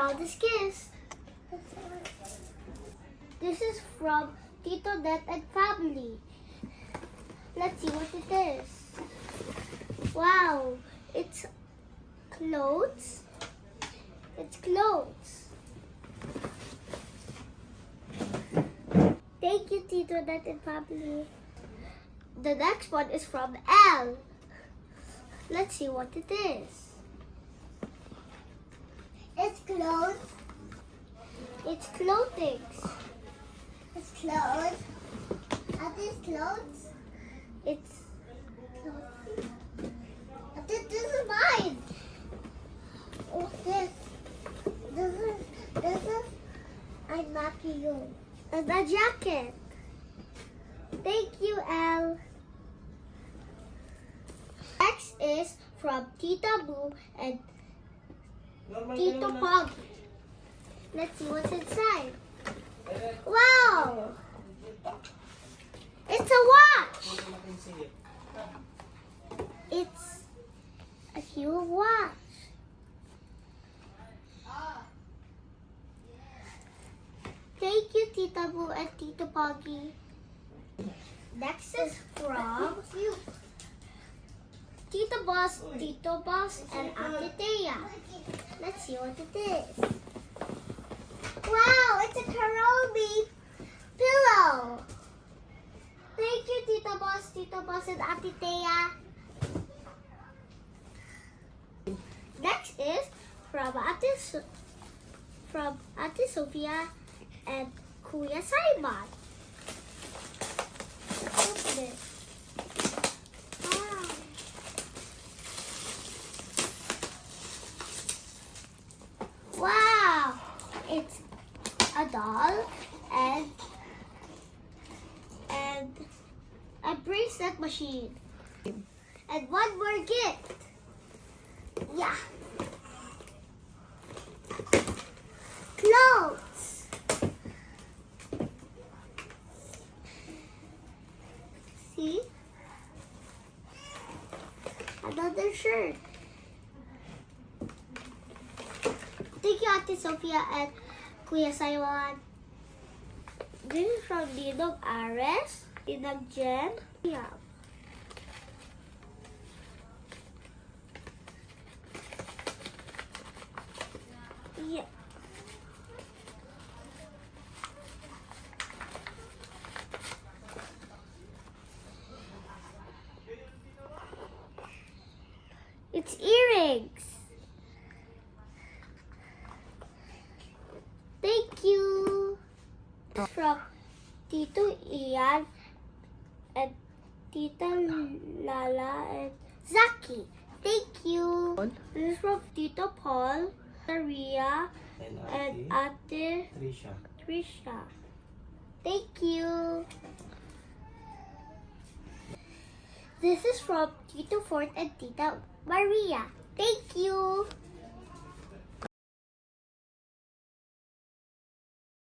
Aldous Kiss. This is from Tito Det and family. Let's see what it is. Wow, it's clothes. It's clothes. Thank you, Tito Det and family. The next one is from Elle. Let's see what it is. It's clothes. It's clothing. It's clothes. Are these clothes? It's clothing. This is mine. What's this? This is I'm marking you. And a jacket. Thank you, Elle. Next is from Tita Boo and Tito Pog. Let's see what's inside. Wow! It's a watch! It's a huge watch. Thank you, Tita Boo and Tito Poggy. Next is from Tito Boss, and Ate Thea. Let's see what it is. Wow, it's a Karobi pillow. Thank you, Tito Boss, and Ate Thea. Next is from Ate Sophia and Kuya Simon. Let's open it. Wow! It's a doll and a bracelet machine. And one more gift. Yeah. Clothes. See? Another shirt. Thank you, Ate Sophia and Kuya Simon. This is from Ninong Ares, Ninang Jen. Yeah. Yeah. It's earrings. Thank you. From Tito Ian and Tita Lala and Zaki. Thank you. This is from Tito Paul, Maria, and Ate Trisha. Thank you. This is from Tito Fort and Tita Maria. Thank you.